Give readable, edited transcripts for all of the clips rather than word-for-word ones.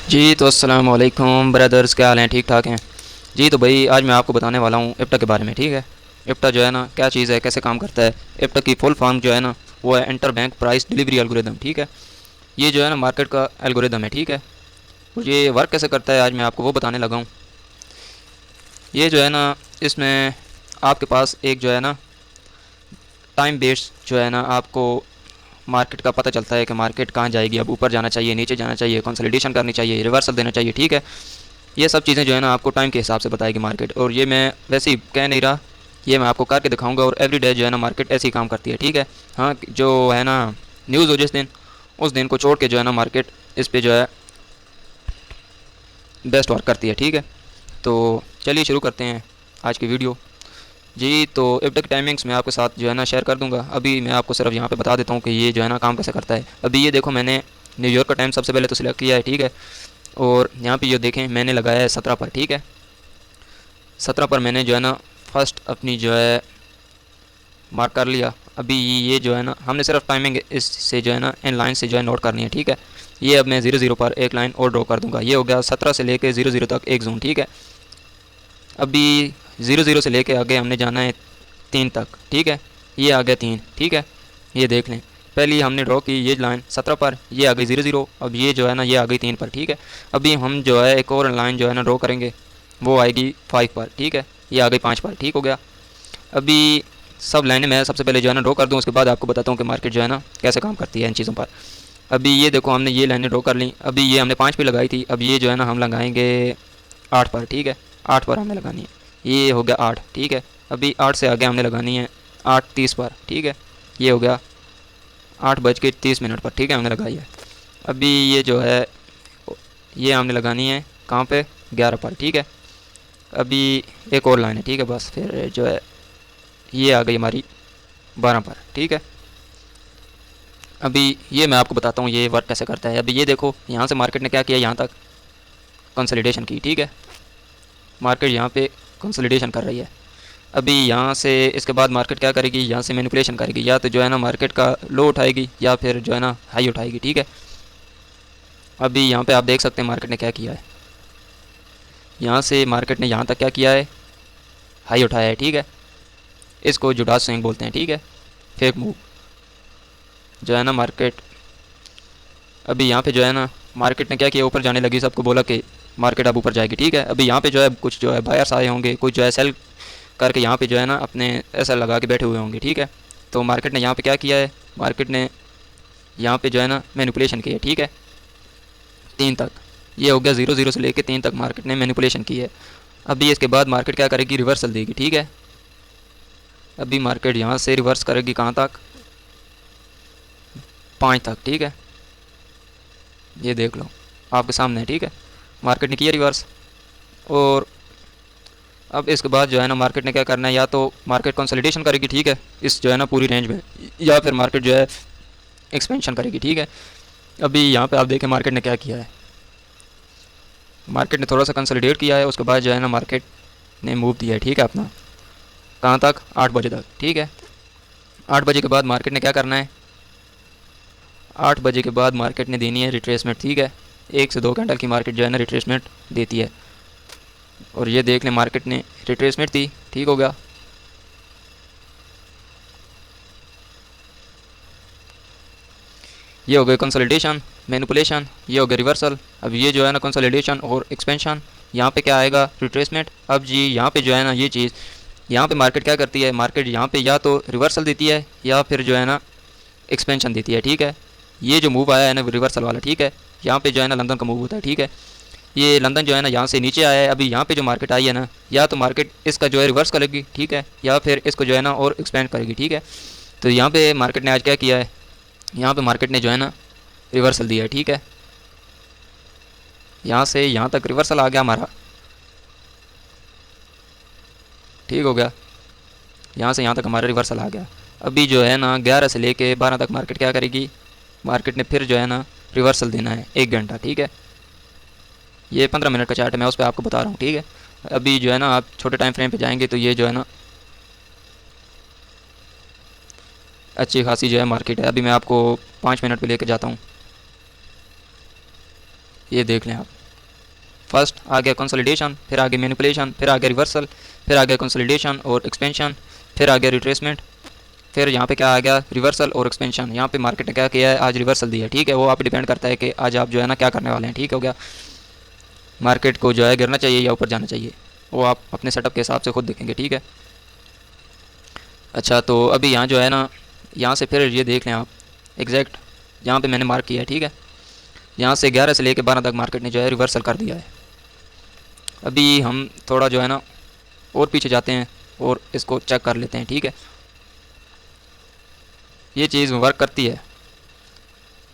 जी तो अस्सलाम वालेकुम ब्रदर्स, क्या हाल हैं? ठीक ठाक हैं जी। तो भाई आज मैं आपको बताने वाला हूँ इप्टा के बारे में। ठीक है, इप्टा जो है ना क्या चीज़ है, कैसे काम करता है। इप्टा की फुल फॉर्म जो है ना वो है inter bank price delivery algorithm. ठीक है, ये जो है ना मार्केट का एल्गोरिदम है। ठीक है, और ये वर्क कैसे करता है आज मैं आपको वो बताने लगा हूँ। ये जो है ना इसमें आपके पास एक जो है ना टाइम बेस्ड जो है ना आपको मार्केट का पता चलता है कि मार्केट कहाँ जाएगी, अब ऊपर जाना चाहिए, नीचे जाना चाहिए, कंसोलिडेशन करनी चाहिए, रिवर्सल देना चाहिए। ठीक है, ये सब चीज़ें जो है ना आपको टाइम के हिसाब से बताएगी मार्केट। और ये मैं वैसे ही कह नहीं रहा, ये मैं आपको करके दिखाऊंगा। और एवरी डे जो है ना मार्केट ऐसे ही काम करती है। ठीक है, हाँ जो है ना न्यूज़ हो जिस दिन, उस दिन को छोड़ के जो है ना मार्केट इस पे जो है बेस्ट वर्क करती है। ठीक है, तो चलिए शुरू करते हैं आज की वीडियो। जी तो अब तक टाइमिंग्स मैं आपके साथ जो है ना शेयर कर दूंगा। अभी मैं आपको सिर्फ यहाँ पे बता देता हूँ कि ये जो है ना काम कैसे करता है। अभी ये देखो, मैंने न्यूयॉर्क का टाइम सबसे पहले तो सिलेक्ट किया है। ठीक है, और यहाँ पे ये देखें मैंने लगाया है 17 पर। ठीक है, 17 पर मैंने जो है ना फर्स्ट अपनी जो है मार्क कर लिया। अभी ये जो है ना हमने सिर्फ टाइमिंग इससे जो है ना इन लाइन से जो है नोट करनी है। ठीक है, ये अब मैं 0 0 पर एक लाइन और ड्रॉ कर दूंगा। ये हो गया 17 से लेके 0 0 तक एक जोन। ठीक है, अभी 0 0 से लेके आगे हमने जाना है 3 तक। ठीक है, ये आ गया 3। ठीक है, ये देख लें, पहली हमने ड्रॉ की ये लाइन 17 पर, ये आ गई 0 0। अब ये जो है ना ये आ गई 3 पर। ठीक है, अभी हम जो है एक और लाइन जो है ना ड्रॉ करेंगे, वो आएगी 5 पर। ठीक है, ये आ गई 5 पर। ठीक हो गया। अभी सब लाइनें मैं सबसे पहले जो है ना ड्रॉ कर दूँ, उसके बाद आपको बताता हूँ कि मार्केट जो है ना कैसे काम करती है इन चीज़ों पर। अभी ये देखो हमने ये लाइनें ड्रॉ कर ली। अभी ये हमने 5 पे लगाई थी, अब ये जो है ना हम लगाएंगे 8 पर। ठीक है, 8 पर हमने लगानी है, ये हो गया 8। ठीक है, अभी 8 से आगे हमने लगानी है 8:30 पर। ठीक है, ये हो गया 8:30 पर। ठीक है, हमने लगाई है। अभी ये जो है ये हमने लगानी है कहाँ पे, 11 पर। ठीक है, अभी एक और लाइन है। ठीक है, बस फिर जो है ये आ गई हमारी 12 पर। ठीक है, अभी ये मैं आपको बताता हूँ ये वर्क कैसे करता है। अभी ये देखो यहाँ से मार्केट ने क्या किया, यहाँ तक कंसोलिडेशन की। ठीक है, मार्केट यहाँ पे कंसोलिडेशन कर रही है। अभी यहाँ से इसके बाद मार्केट क्या करेगी, यहाँ से मैनिपुलेशन करेगी, या तो जो है ना मार्केट का लो उठाएगी या फिर जो है ना हाई उठाएगी। ठीक है, अभी यहाँ पे आप देख सकते हैं मार्केट ने क्या किया है। यहाँ से मार्केट ने यहाँ तक क्या किया है, हाई उठाया है। ठीक है, इसको जुडास स्विंग बोलते हैं। ठीक है, फेक मूव जो है ना मार्केट। अभी यहाँ पे जो है ना मार्केट ने क्या किया, ऊपर जाने लगी, सबको बोला कि मार्केट अब ऊपर जाएगी। ठीक है, अभी यहाँ पे जो है कुछ जो है बायर्स आए होंगे, कुछ जो है सेल करके यहाँ पे जो है ना अपने ऐसा लगा के बैठे हुए होंगे। ठीक है, तो मार्केट ने यहाँ पे क्या किया है, मार्केट ने यहाँ पे जो है ना मैनिपुलेशन की है। ठीक है, 3 तक, ये हो गया 0 0 से लेके 3 तक मार्केट ने मैनिपुलेशन की है। अभी इसके बाद मार्केट क्या करेगी, रिवर्सल देगी। ठीक है, अभी मार्केट यहाँ से रिवर्स करेगी कहाँ तक, 5 तक। ठीक है, ये देख लो आपके सामने है। ठीक है, मार्केट ने किया रिवर्स। और अब इसके बाद जो है ना मार्केट ने क्या करना है, या तो मार्केट कंसोलिडेशन करेगी। ठीक है, इस जो है ना पूरी रेंज में, या फिर मार्केट जो है एक्सपेंशन करेगी। ठीक है, अभी यहाँ पे आप देखें मार्केट ने क्या किया है, मार्केट ने थोड़ा सा कंसोलिडेट किया है, उसके बाद जो है ना मार्केट ने मूव दिया है। ठीक है, अपना कहाँ तक, 8 बजे तक। ठीक है, 8 बजे के बाद मार्केट ने क्या करना है, 8 बजे के बाद मार्केट ने देनी है रिट्रेसमेंट। ठीक है, 1 से 2 कैंडल की मार्केट जो है ना रिट्रेसमेंट देती है। और ये देख लें मार्केट ने रिट्रेसमेंट दी। ठीक हो गया, ये हो गया कंसोलिडेशन, मैनिपुलेशन, ये हो गया रिवर्सल। अब ये जो है ना कंसोलिडेशन और एक्सपेंशन, यहाँ पे क्या आएगा, रिट्रेसमेंट। अब जी यहाँ पे जो है ना ये चीज़, यहाँ पे मार्केट क्या करती है, मार्केट यहाँ पे या तो रिवर्सल देती है या फिर जो है ना एक्सपेंशन देती है। ठीक है, ये जो मूव आया है ना रिवर्सल वाला, ठीक है, यहाँ पे जो है ना लंदन का मूव होता है। ठीक है, ये लंदन जो है ना यहाँ से नीचे आया है। अभी यहाँ पे जो मार्केट आई है ना, या तो मार्केट इसका जो है रिवर्स करेगी। ठीक है, या फिर इसको जो है ना और एक्सपेंड करेगी। ठीक है, तो यहाँ पे मार्केट ने आज क्या किया है, यहाँ पे मार्केट ने जो है ना रिवर्सल दिया है। ठीक है, यहाँ से यहाँ तक रिवर्सल आ गया हमारा। ठीक हो गया, यहाँ से यहाँ तक हमारा रिवर्सल आ गया। अभी जो है ना 11 से लेके 12 तक मार्केट क्या करेगी, मार्केट ने फिर जो है ना रिवर्सल देना है 1 घंटा। ठीक है, ये 15 मिनट का चार्ट है, मैं उस पर आपको बता रहा हूँ। ठीक है, अभी जो है ना आप छोटे टाइम फ्रेम पे जाएंगे तो ये जो है ना अच्छी खासी जो है मार्केट है। अभी मैं आपको 5 मिनट पे लेके जाता हूँ। ये देख लें आप। फर्स्ट आ गया कंसोलिडेशन, फिर आ गया मैनिपुलेशन, फिर आ गया रिवर्सल, फिर आ गया कंसोलिडेशन और एक्सपेंशन, फिर आ गया रिट्रेसमेंट, फिर यहाँ पे क्या आ गया रिवर्सल और एक्सपेंशन। यहाँ पे मार्केट ने क्या किया है, आज रिवर्सल दिया है, ठीक है। वो आप डिपेंड करता है कि आज आप जो है ना क्या करने वाले हैं, ठीक हो गया। मार्केट को जो है गिरना चाहिए या ऊपर जाना चाहिए, वो आप अपने सेटअप के हिसाब से खुद देखेंगे, ठीक है। अच्छा, तो अभी यहाँ जो है ना, यहाँ से फिर ये देख लें आप एग्जैक्ट यहाँ पे मैंने मार्क किया है, ठीक है। यहाँ से 11 से लेकर 12 तक मार्केट ने जो है रिवर्सल कर दिया है। अभी हम थोड़ा जो है ना और पीछे जाते हैं और इसको चेक कर लेते हैं, ठीक है। ये चीज़ वर्क करती है।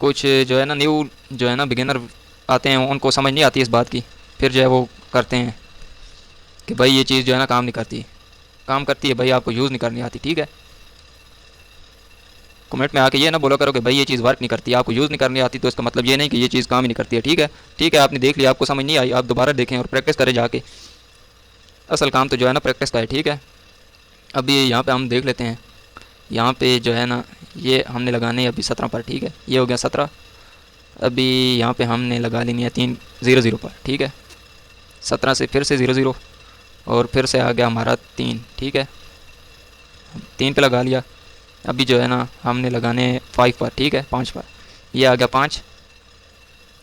कुछ जो है ना न्यू जो है ना बिगिनर आते हैं, उनको समझ नहीं आती इस बात की, फिर जो है वो करते हैं कि भाई ये चीज़ जो है ना काम नहीं करती। काम करती है भाई, आपको यूज़ नहीं करनी आती, ठीक है। कमेंट में आके ये ना बोला करो कि भाई ये चीज़ वर्क नहीं करती, आपको यूज़ नहीं करनी आती, तो इसका मतलब ये नहीं कि ये चीज़ काम ही नहीं करती है, ठीक है। ठीक है, आपने देख लिया, आपको समझ नहीं आई, आप दोबारा देखें और प्रैक्टिस करें जाके। असल काम तो जो है ना प्रैक्टिस का है, ठीक है। अभी यहाँ पे हम देख लेते हैं, यहाँ पे जो है ना ये हमने लगाने अभी 17 पर, ठीक है। ये हो गया 17। अभी यहाँ पे हमने लगा लेनी है 300 पर, ठीक है। 17 से फिर से 00 और फिर से आ गया हमारा 3, ठीक है। 3 पे लगा लिया। अभी जो है ना हमने लगाने 5 पर, ठीक है, 5 पर। ये आ गया 5।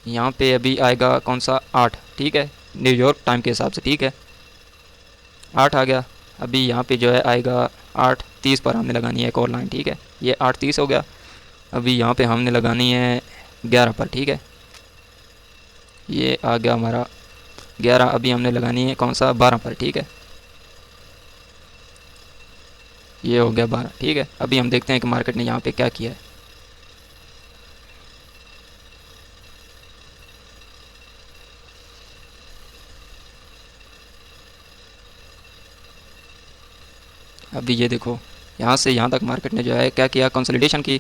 यहाँ पे अभी आएगा कौन सा 8, ठीक है, न्यूयॉर्क टाइम के हिसाब से, ठीक है। 8 आ गया। अभी यहाँ पे जो है आएगा 8:30 पर हमने लगानी है एक और लाइन, ठीक है। ये 8:30 हो गया। अभी यहाँ पे हमने लगानी है 11 पर, ठीक है। ये आ गया हमारा 11। अभी हमने लगानी है कौन सा 12 पर, ठीक है। ये हो गया 12, ठीक है। अभी हम देखते हैं कि मार्केट ने यहाँ पे क्या किया है। अभी ये देखो, यहाँ से यहाँ तक मार्केट ने जो है क्या किया, कंसोलिडेशन की,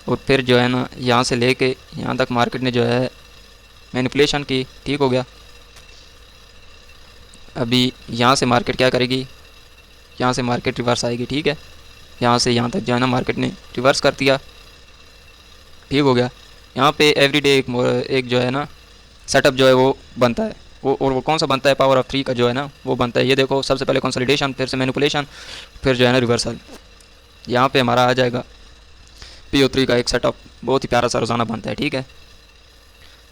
और फिर जो है ना यहाँ से लेके यहाँ तक मार्केट ने जो है मैनिपुलेशन की, ठीक हो गया। अभी यहाँ से मार्केट क्या करेगी, यहाँ से मार्केट रिवर्स आएगी, ठीक है। यहाँ से यहाँ तक जो है ना मार्केट ने रिवर्स कर दिया, ठीक हो गया। यहाँ पे एवरीडे एक जो है ना सेटअप जो है वो बनता है, वो कौन सा बनता है, पावर ऑफ 3 का जो है ना वो बनता है। ये देखो, सबसे पहले कंसोलिडेशन, फिर से मैनिपुलेशन, फिर जो है ना रिवर्सल। यहाँ पे हमारा आ जाएगा PO3 का एक सेटअप, बहुत ही प्यारा सा रोज़ाना बनता है, ठीक है।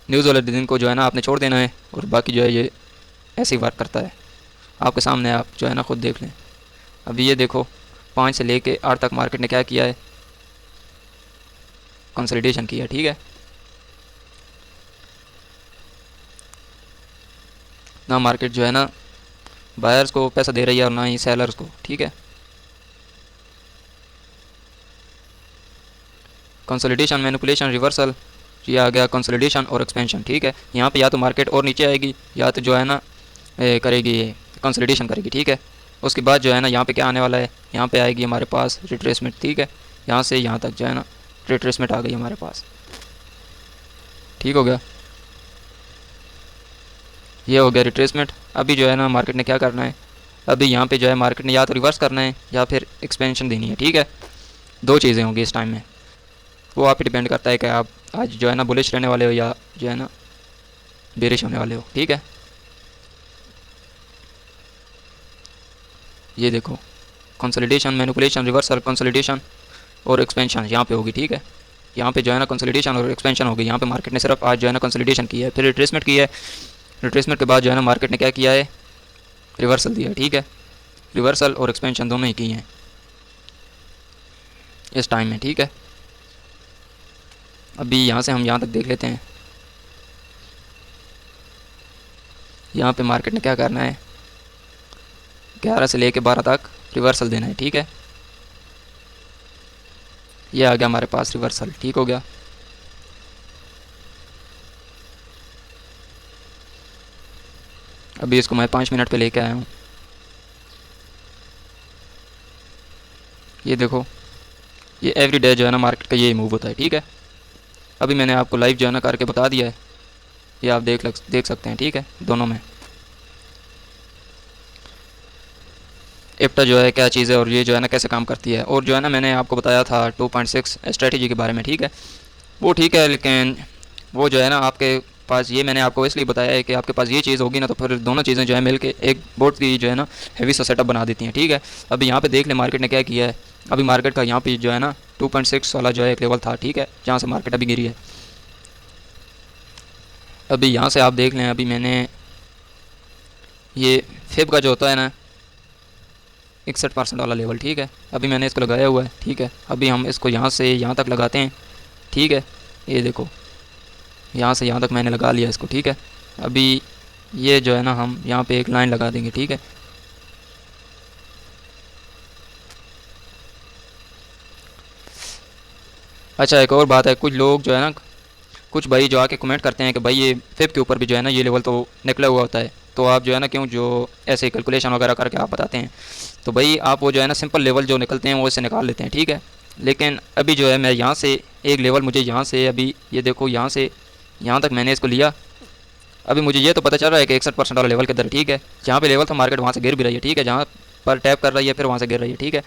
न्यूज़ वाले दिन को जो है ना आपने छोड़ देना है, और बाकी जो है ये ऐसे ही वर्क करता है। आपके सामने आप जो है ना खुद देख लें। अभी ये देखो, 5 से लेके 8 तक मार्केट ने क्या किया है, कंसोलिडेशन किया, ठीक है। ना मार्केट जो है ना बायर्स को पैसा दे रही है और ना ही सेलर्स को, ठीक है। कंसोलिडेशन, मैनिपुलेशन, रिवर्सल, ये आ गया कंसोलिडेशन और एक्सपेंशन, ठीक है। यहाँ पे या तो मार्केट और नीचे आएगी, या तो जो है ना करेगी कंसोलिडेशन करेगी, ठीक है। उसके बाद जो है ना यहाँ पे क्या आने वाला है, यहाँ पे आएगी हमारे पास रिट्रेसमेंट, ठीक है। यहाँ से यहाँ तक जो है ना रिट्रेसमेंट आ गई हमारे पास, ठीक हो गया। ये हो गया रिट्रेसमेंट। अभी जो है ना मार्केट ने क्या करना है, अभी यहाँ पे जो है मार्केट ने या तो रिवर्स करना है या फिर एक्सपेंशन देनी है, ठीक है। दो चीज़ें होंगी इस टाइम में, वो आप पे डिपेंड करता है कि आप आज जो है ना बुलिश रहने वाले हो या जो है ना बेरिश होने वाले हो, ठीक है। ये देखो, कंसोलिडेशन, मैनिपुलेशन, रिवर्सल, कंसोलिडेशन और एक्सपेंशन यहाँ पे होगी, ठीक है। यहाँ पे जो है ना कंसोलिडेशन और एक्सपेंशन होगी। यहाँ पे मार्केट ने सिर्फ आज जो है ना कंसोलिडेशन की है, फिर रिट्रेसमेंट की है। रिट्रेसमेंट के बाद जो है ना मार्केट ने क्या किया है, रिवर्सल दिया है, ठीक है। रिवर्सल और एक्सपेंशन दोनों ही की हैं इस टाइम में, ठीक है। अभी यहाँ से हम यहाँ तक देख लेते हैं। यहाँ पे मार्केट ने क्या करना है, 11 से लेके 12 तक रिवर्सल देना है, ठीक है। ये आ गया हमारे पास रिवर्सल, ठीक हो गया। अभी इसको मैं 5 मिनट पे लेके आया हूँ। ये देखो, ये एवरी डे जो है ना मार्केट का ये मूव होता है, ठीक है। अभी मैंने आपको लाइव जो है ना करके बता दिया है, ये आप देख सकते हैं, ठीक है, दोनों में। इप्टा जो है क्या चीज़ है और ये जो है ना कैसे काम करती है, और जो है ना मैंने आपको बताया था 2.6 स्ट्रेटजी के बारे में, ठीक है। वो ठीक है, लेकिन वो जो है ना आपके पास, ये मैंने आपको इसलिए बताया है कि आपके पास ये चीज़ होगी ना तो फिर दोनों चीज़ें जो है मिलके एक बोट की जो है ना हैवी सा सेटअप बना देती हैं, ठीक है। अभी यहाँ पे देख लें मार्केट ने क्या किया है। अभी मार्केट का यहाँ पे जो है ना 2.6 वाला जो है एक लेवल था, ठीक है, जहाँ से मार्केट अभी गिरी है। अभी यहाँ से आप देख लें, अभी मैंने ये फेब का जो होता है ना 61% वाला लेवल, ठीक है, अभी मैंने इसको लगाया हुआ है, ठीक है। अभी हम इसको यहाँ से यहाँ तक लगाते हैं, ठीक है। ये देखो यहाँ से यहाँ तक मैंने लगा लिया इसको, ठीक है। अभी ये जो है ना हम यहाँ पे एक लाइन लगा देंगे, ठीक है। अच्छा, एक और बात है, कुछ लोग जो है ना, कुछ भाई जो आके कमेंट करते हैं कि भाई ये फेब के ऊपर भी जो है ना ये लेवल तो निकला हुआ होता है, तो आप जो है ना क्यों जो ऐसे कैलकुलेशन वगैरह करके आप बताते हैं। तो भाई आप वो जो है ना सिंपल लेवल जो निकलते हैं वो इससे निकाल लेते हैं, ठीक है। लेकिन अभी जो है मैं यहाँ से एक लेवल, मुझे यहाँ से अभी ये देखो यहाँ से यहाँ तक मैंने इसको लिया। अभी मुझे ये तो पता चल रहा है कि 61% वाला लेवल किधर है, ठीक है। जहाँ पे लेवल था मार्केट वहाँ से गिर भी रही है, ठीक है, जहाँ पर टैप कर रही है फिर वहाँ से गिर रही है, ठीक है।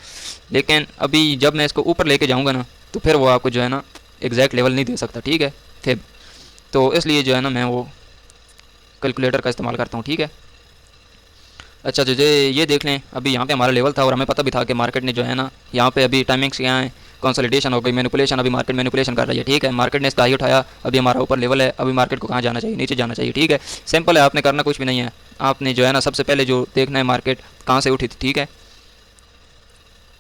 लेकिन अभी जब मैं इसको ऊपर लेके जाऊँगा ना तो फिर वो आपको जो है ना एग्जैक्ट लेवल नहीं दे सकता, ठीक है, फेब। तो इसलिए जो है ना मैं वो कैलकुलेटर का इस्तेमाल करता हूँ, ठीक है। अच्छा, जो ये देख लें, अभी यहाँ पे हमारा लेवल था और हमें पता भी था कि मार्केट ने जो है ना यहाँ पे अभी टाइमिंग्स क्या है, कंसोलिडेशन हो गई, मैनिपुलेशन, अभी मार्केट मैनिपुलेशन कर रही है, ठीक है। मार्केट ने इसका हाई उठाया, अभी हमारा ऊपर लेवल है, अभी मार्केट को कहाँ जाना चाहिए, नीचे जाना चाहिए, ठीक है। सिंपल है, आपने करना कुछ भी नहीं है। आपने जो है ना सबसे पहले जो देखना है मार्केट कहाँ से उठी थी, ठीक है,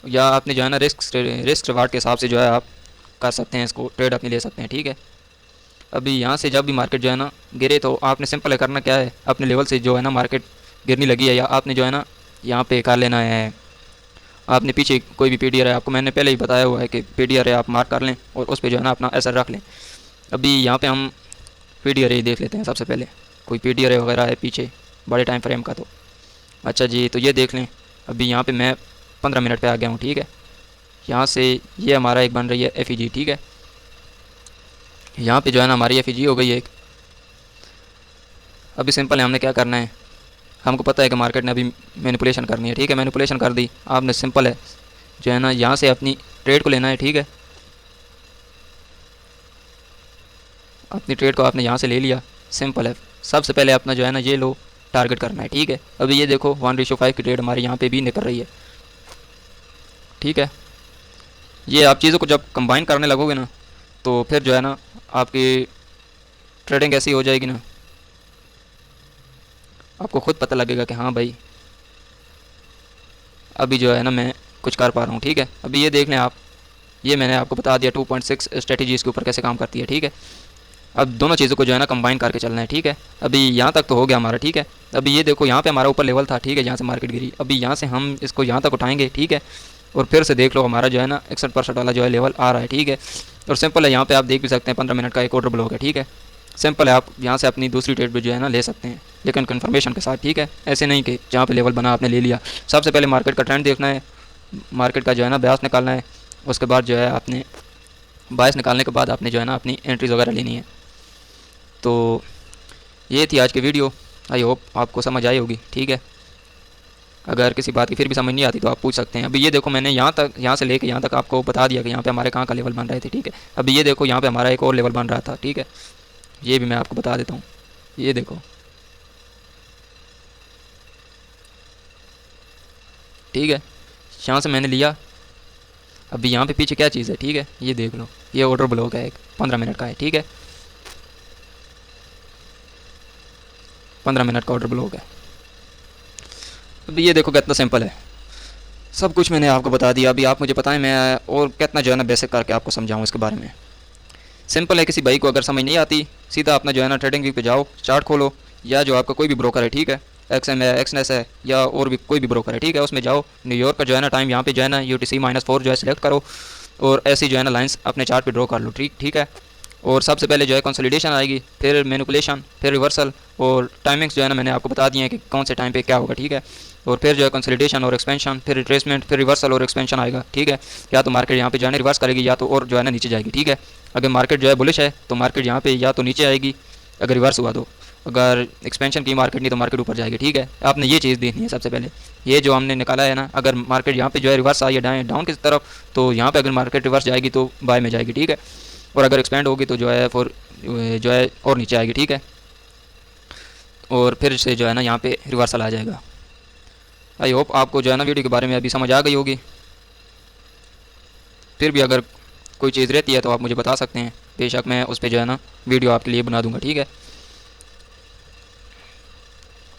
या आपने जो है ना रिस्क रिवार्ड के हिसाब से जो है आप कर सकते हैं, इसको ट्रेड अपनी ले सकते हैं, ठीक है। अभी यहाँ से जब भी मार्केट जो है ना गिरे तो आपने सिंपल है करना क्या है, अपने लेवल से जो है ना मार्केट गिरनी लगी है या आपने जो है ना यहाँ पे कर लेना है, आपने पीछे कोई भी पीडीआर है, आपको मैंने पहले ही बताया हुआ है कि पीडीआर है आप मार्क कर लें और उस पर जो है ना अपना असर रख लें। अभी यहाँ पे हम पीडीआर ही देख लेते हैं सबसे पहले, कोई पीडीआर वगैरह है पीछे बड़े टाइम फ्रेम का। तो अच्छा जी, तो ये देख लें, अभी यहाँ पे मैं 15 मिनट पे आ गया हूँ, ठीक है। यहाँ से ये हमारा एक बन रही है एफईजी, ठीक है। यहाँ पे जो है ना हमारी एफईजी हो गई है एक। अभी सिंपल है, हमने क्या करना है, हमको पता है कि मार्केट ने अभी मैनिपुलेशन करनी है, ठीक है, मैनिपुलेशन कर दी आपने। सिंपल है जो है ना यहाँ से अपनी ट्रेड को लेना है, ठीक है। अपनी ट्रेड को आपने यहाँ से ले लिया, सिंपल है। सबसे पहले अपना जो है ना ये लो टारगेट करना है, ठीक है। अभी ये देखो 1:5 की ट्रेड हमारे यहाँ पे भी निकल रही है, ठीक है। ये आप चीज़ों को जब कंबाइन करने लगोगे ना तो फिर जो है ना आपकी ट्रेडिंग ऐसी हो जाएगी ना, आपको खुद पता लगेगा कि हाँ भाई अभी जो है ना मैं कुछ कर पा रहा हूँ, ठीक है। अभी ये देख लें आप, ये मैंने आपको बता दिया 2.6 स्ट्रेटजीज़ के ऊपर कैसे काम करती है, ठीक है। अब दोनों चीज़ों को जो है ना कंबाइन करके चलना है, ठीक है। अभी यहाँ तक तो हो गया हमारा, ठीक है। अभी ये देखो यहाँ पे हमारा ऊपर लेवल था, ठीक है, यहाँ से मार्केट गिरी। अभी यहाँ से हम इसको यहाँ तक उठाएंगे, ठीक है, और फिर से देख लो हमारा जो है ना 61% वाला जो है लेवल आ रहा है, ठीक है। और सिंपल है, यहाँ पे आप देख भी सकते हैं 15 मिनट का एक ऑर्डर ब्लॉक है, ठीक है। सिंपल है, आप यहाँ से अपनी दूसरी ट्रेड भी जो है ना ले सकते हैं, लेकिन कन्फर्मेशन के साथ, ठीक है। ऐसे नहीं कि जहाँ पे लेवल बना आपने ले लिया। सबसे पहले मार्केट का ट्रेंड देखना है, मार्केट का जो है ना ब्यास निकालना है, उसके बाद जो है आपने बायस निकालने के बाद आपने जो है ना अपनी एंट्रीज वगैरह लेनी है। तो ये थी आज की वीडियो, आई होप आपको समझ आई होगी, ठीक है। अगर किसी बात की फिर भी समझ नहीं आती तो आप पूछ सकते हैं। अभी ये देखो मैंने यहाँ से लेके यहाँ तक आपको बता दिया कि यहाँ पे हमारे कहाँ का लेवल बन रहे थे, ठीक है। अभी ये देखो यहाँ पे हमारा एक और लेवल बन रहा था, ठीक है, ये भी मैं आपको बता देता हूँ। ये देखो, ठीक है, यहाँ से मैंने लिया। अभी यहाँ पे पीछे क्या चीज़ है, ठीक है, ये देख लो, ये ऑर्डर ब्लॉक है, एक 15 मिनट का है, ठीक है, 15 मिनट का ऑर्डर ब्लॉक है। अभी ये देखो कितना सिंपल है, सब कुछ मैंने आपको बता दिया। अभी आप मुझे बताएं मैं और कितना जो है ना बेसिक करके आपको समझाऊँ इसके बारे में। सिंपल है, किसी भाई को अगर समझ नहीं आती सीधा अपना जो है ना ट्रेडिंग व्यू पे जाओ, चार्ट खोलो, या जो आपका कोई भी ब्रोकर है, ठीक है, एक्सएम है, एक्सनेस है, या और भी कोई भी ब्रोकर है, ठीक है, उसमें जाओ। न्यूयॉर्क का जो है ना टाइम यहाँ पे जो है ना UTC-4 जो है सिलेक्ट करो और ऐसी जो है ना लाइंस अपने चार्ट पे ड्रॉ कर लो, ठीक है। और सबसे पहले जो है कंसोलिडेशन आएगी, फिर मैनिपुलेशन, फिर रिवर्सल, और टाइमिंग्स जो है ना मैंने आपको बता दिए हैं कि कौन से टाइम पे क्या होगा, ठीक है। और फिर जो है कंसोलिडेशन और एक्सपेंशन, फिर रिट्रेसमेंट, फिर रिवर्सल और एक्सपेंशन आएगा, ठीक है। या तो मार्केट यहाँ पे जो है ना रिवर्स करेगी या तो और जो है ना नीचे जाएगी, ठीक है। अगर मार्केट जो है बुलिश है तो मार्केट यहाँ पे या तो नीचे आएगी अगर रिवर्स हुआ तो, अगर एक्सपेंशन की मार्केट नहीं तो मार्केट ऊपर जाएगी, ठीक है। आपने ये चीज़ देखनी है सबसे पहले, ये जो हमने निकाला है ना, अगर मार्केट यहाँ पे जो है रिवर्स आई है डाउन की तरफ तो यहाँ पे अगर मार्केट रिवर्स जाएगी तो बाय में जाएगी, ठीक है। और अगर एक्सपेंड होगी तो जो है जो है और नीचे आएगी, ठीक है। और फिर से जो है ना यहाँ पे रिवर्सल आ जाएगा। आई होप आपको जो है ना वीडियो के बारे में अभी समझ आ गई होगी। फिर भी अगर कोई चीज़ रहती है तो आप मुझे बता सकते हैं, बेशक मैं उस पर जो है ना वीडियो आपके लिए बना दूंगा, ठीक है।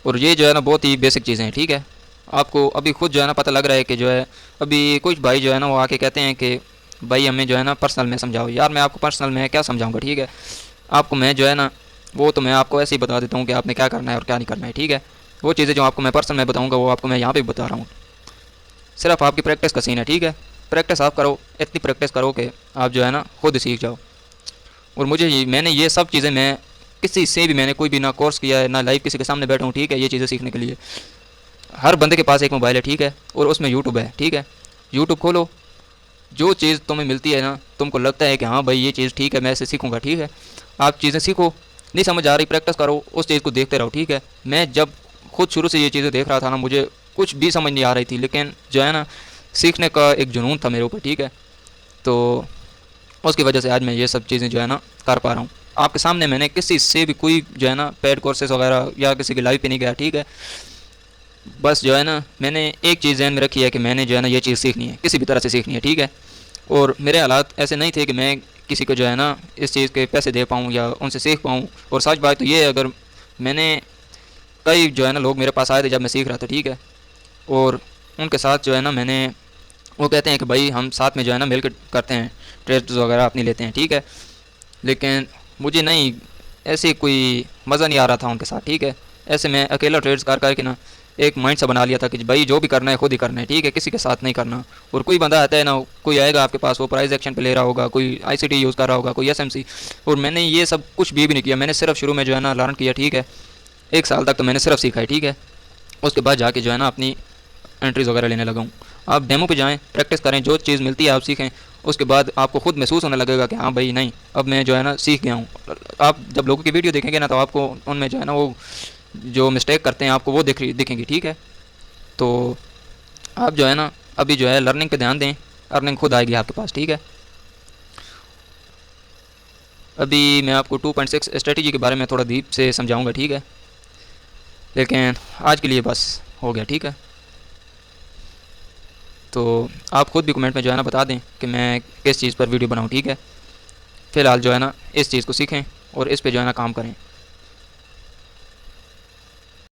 और ये जो है ना बहुत ही बेसिक चीज़ें हैं, ठीक है। आपको अभी खुद जो है ना पता लग रहा है कि जो है अभी कुछ भाई जो है ना वो आके कहते हैं कि भाई हमें जो है ना पर्सनल में समझाओ। यार मैं आपको पर्सनल में क्या समझाऊंगा, ठीक है। आपको मैं जो है ना वो तो मैं आपको ऐसे ही बता देता हूँ कि आपने क्या करना है और क्या नहीं करना है, ठीक है। वो चीज़ें जो आपको मैं पर्सनल में बताऊँगा वो आपको मैं यहाँ पे भी बता रहा हूँ। सिर्फ आपकी प्रैक्टिस का सीन है, ठीक है। प्रैक्टिस आप करो, इतनी प्रैक्टिस करो कि आप जो है ना खुद सीख जाओ। और मैंने ये सब चीज़ें मैं किसी से भी मैंने कोई भी ना कोर्स किया है ना लाइव किसी के सामने बैठा हूँ, ठीक है। ये चीज़ें सीखने के लिए हर बंदे के पास एक मोबाइल है, ठीक है, और उसमें यूट्यूब है, ठीक है। यूट्यूब खोलो, जो चीज़ तुम्हें मिलती है ना, तुमको लगता है कि हाँ भाई ये चीज़ ठीक है, मैं इसे सीखूंगा, ठीक है। आप चीज़ें सीखो, नहीं समझ आ रही प्रैक्टिस करो, उस चीज़ को देखते रहो, ठीक है। मैं जब खुद शुरू से ये चीज़ें देख रहा था ना, मुझे कुछ भी समझ नहीं आ रही थी, लेकिन जो है ना सीखने का एक जुनून था मेरे ऊपर, ठीक है। तो उसकी वजह से आज मैं ये सब चीज़ें जो है ना कर पा रहा हूँ। आपके सामने मैंने किसी से भी कोई जो है ना पेड कोर्सेज वगैरह या किसी की लाइव पे नहीं गया, ठीक है। बस जो है ना मैंने एक चीज़ ध्यान में रखी है कि मैंने जो है ना ये चीज़ सीखनी है, किसी भी तरह से सीखनी है, ठीक है। और मेरे हालात ऐसे नहीं थे कि मैं किसी को जो है ना इस चीज़ के पैसे दे पाऊँ या उनसे सीख पाऊँ। और सच बात तो ये है, अगर मैंने कई जो है ना लोग मेरे पास आए थे जब मैं सीख रहा था, ठीक है। और उनके साथ जो है ना मैंने, वो कहते हैं कि भाई हम साथ में जो है ना मिलकर करते हैं, ट्रेड्स वगैरह अपनी लेते हैं, ठीक है। लेकिन मुझे नहीं, ऐसे कोई मज़ा नहीं आ रहा था उनके साथ, ठीक है। ऐसे मैं अकेला ट्रेड्स कर करके ना एक माइंड सा बना लिया था कि भाई जो भी करना है खुद ही करना है, ठीक है, किसी के साथ नहीं करना। और कोई बंदा आता है ना, कोई आएगा आपके पास, वो प्राइस एक्शन पे ले रहा होगा, कोई आईसीटी यूज़ कर रहा होगा, कोई एसएमसी, और मैंने ये सब कुछ भी नहीं किया। मैंने सिर्फ शुरू में जो है ना लर्न किया, ठीक है। 1 साल तक तो मैंने सिर्फ सीखा है, ठीक है। उसके बाद जाके जो है ना अपनी एंट्रीज़ वगैरह लेने लगा हूँ। आप डेमो पे जाएँ, प्रैक्टिस करें, जो चीज़ मिलती है आप सीखें। उसके बाद आपको खुद महसूस होने लगेगा कि हाँ भाई नहीं, अब मैं जो है ना सीख गया हूँ। आप जब लोगों की वीडियो देखेंगे ना तो आपको उनमें जो है ना वो जो मिस्टेक करते हैं आपको वो दिखेंगी, ठीक है। तो आप जो है ना अभी जो है लर्निंग पे ध्यान दें, अर्निंग खुद आएगी आपके पास, ठीक है। अभी मैं आपको 2.6 स्ट्रेटजी के बारे में थोड़ा डीप से समझाऊंगा, ठीक है। लेकिन आज के लिए बस हो गया, ठीक है। तो आप खुद भी कमेंट में जो है ना बता दें कि मैं किस चीज़ पर वीडियो बनाऊँ, ठीक है। फ़िलहाल जो है ना इस चीज़ को सीखें और इस पे जो है ना काम करें।